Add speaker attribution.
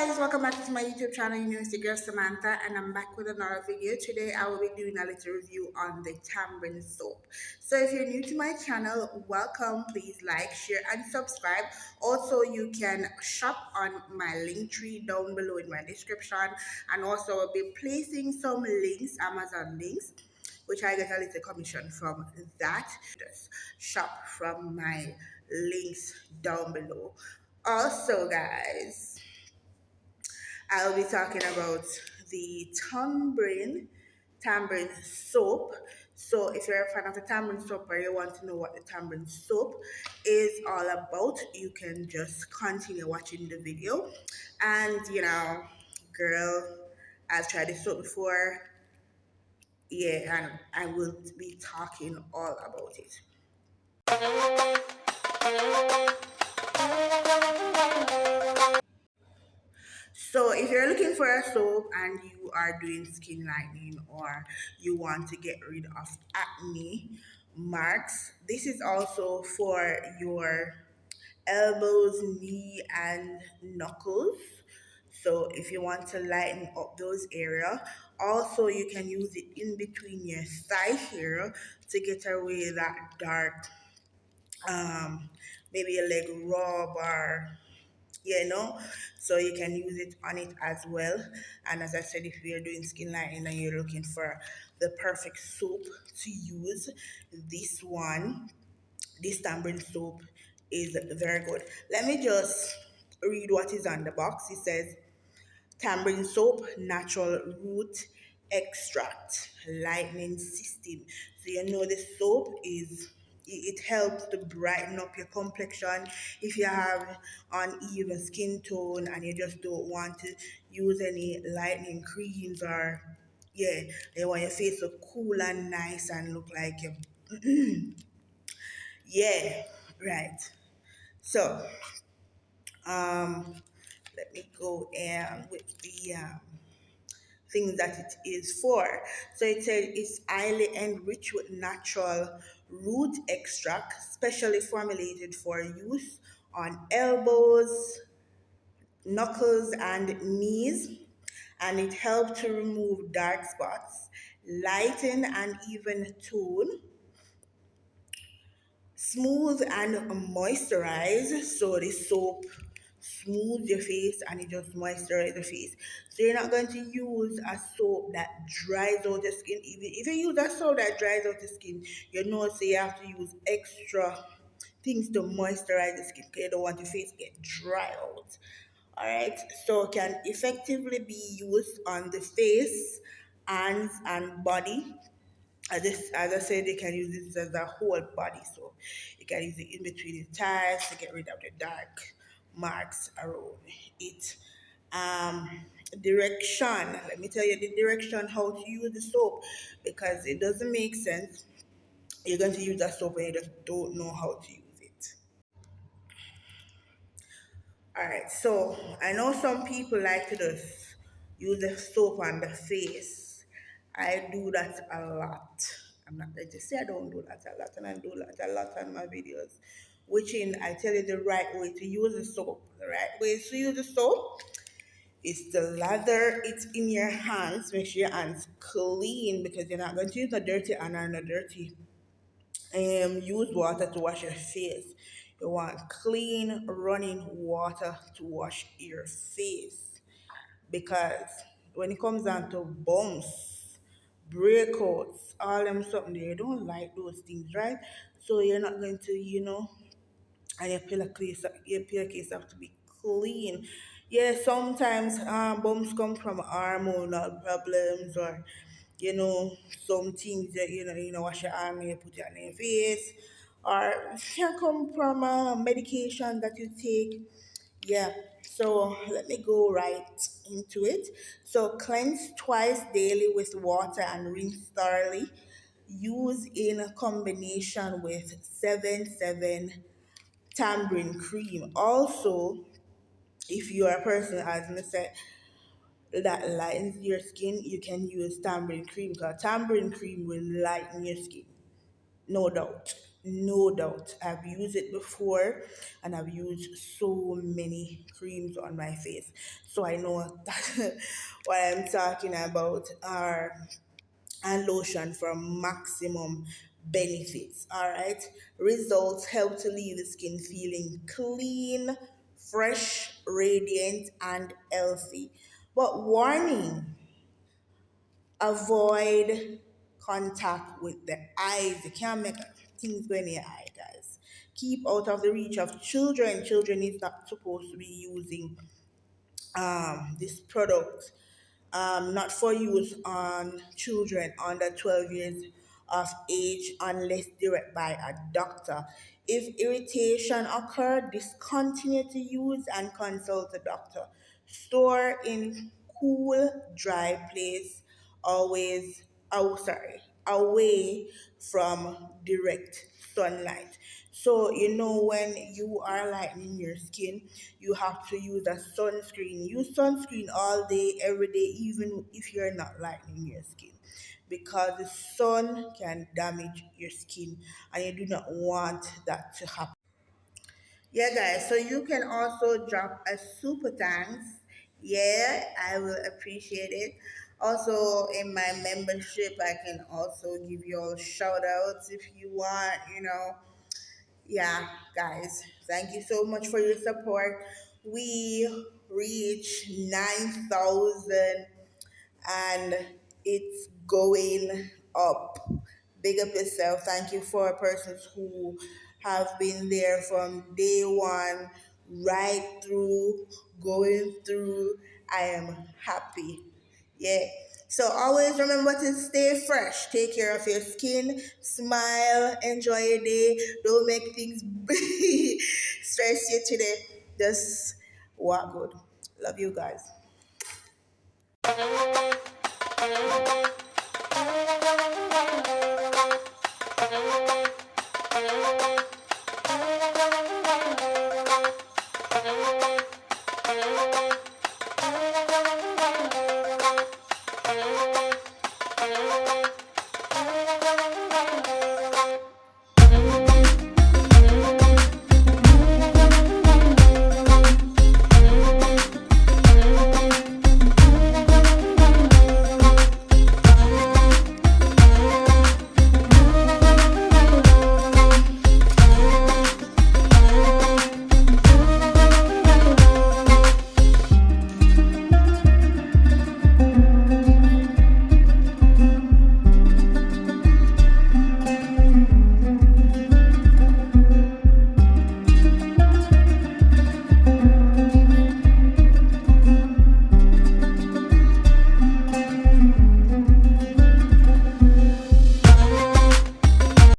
Speaker 1: guys, welcome back to my YouTube channel. You know, it's your girl Samantha, and I'm back with another video. Today I will be doing a little review on the Tamarind Soap. So if you're new to my channel, welcome. Please like, share, and subscribe. Also, you can shop on my link tree down below in my description, and also I'll be placing some links, Amazon links, which I get a little commission from that. Just shop from my links down below. Also, guys, I'll be talking about the tamarind soap. So if you're a fan of the tamarind soap or you want to know what the tamarind soap is all about, you can just continue watching the video. And girl, I've tried this soap before. Yeah, and I will be talking all about it. So if you're looking for a soap and you are doing skin lightening or you want to get rid of acne marks, this is also for your elbows, knee, and knuckles. So if you want to lighten up those areas, also you can use it in between your thigh here to get away that dark, maybe a leg rub or so you can use it on it as well. And as I said, if you're doing skin lightening and you're looking for the perfect soap to use, this tamarind soap is very good. Let me just read what is on the box. It says tamarind soap, natural root extract, lightening system. So you know the soap it helps to brighten up your complexion. If you have uneven skin tone and you just don't want to use any lightening creams, or you want your face to look cool and nice and look like you yeah, right. So um let me go with the things that it is for. So it said it's highly enriched with natural root extract, specially formulated for use on elbows, knuckles, and knees. And it helps to remove dark spots, lighten and even tone, smooth and moisturize. So the soap smooth your face and it just moisturize the face. So you're not going to use a soap that dries out the skin. If you use a soap that dries out the skin, you know, so you have to use extra things to moisturize the skin because you don't want your face to get dry out. Alright, so it can effectively be used on the face, hands, and body. As I said, they can use this as a whole body, so you can use it in between the thighs to get rid of the dark marks around it. Um, Direction. Let me tell you the direction how to use the soap, because it doesn't make sense. You're going to use that soap and you just don't know how to use it. All right, so I know some people like to just use the soap on the face. I do that a lot. I'm not going to say I don't do that a lot, and I do that a lot on my videos. Which in I tell you the right way to use the soap. The right way to use the soap is to lather it in your hands. Make sure your hands clean, because you're not going to use a dirty hand or no dirty use water to wash your face. You want clean running water to wash your face, because when it comes down to bumps, breakouts, all them something there, you don't like those things, right? So you're not going to, and your pillowcase have to be clean. Yeah, sometimes bumps come from hormonal problems, or some things that wash your arm and you put it on your face, or it can come from medication that you take. Yeah, so let me go right into it. So cleanse twice daily with water and rinse thoroughly. Use in combination with 7-7 tamarind cream. Also, if you are a person, as I said, that lightens your skin, you can use tamarind cream, because tamarind cream will lighten your skin, no doubt. No doubt. I've used it before and I've used so many creams on my face. So I know that what I'm talking about are and lotion for maximum benefits. All right. Results help to leave the skin feeling clean, fresh, radiant, and healthy. But warning, avoid contact with the eyes. You can't make things go in your eye, guys. Keep out of the reach of children. Children is not supposed to be using this product, not for use on children under 12 years of age unless direct by a doctor. If irritation occur, discontinue to use and consult a doctor. Store in cool, dry place, always, oh sorry, away from direct sunlight. So, when you are lightening your skin, you have to use a sunscreen. Use sunscreen all day, every day, even if you're not lightening your skin. Because the sun can damage your skin, and you do not want that to happen. Yeah, guys, so you can also drop a super thanks. Yeah, I will appreciate it. Also, in my membership, I can also give you all shout outs if you want. Yeah, guys, thank you so much for your support. We reached 9,000 and it's going up. Big up yourself. Thank you for persons who have been there from day one, right through, going through. I am happy. Yeah. So always remember to stay fresh. Take care of your skin. Smile. Enjoy your day. Don't make things stress you today. Just walk good. Love you guys.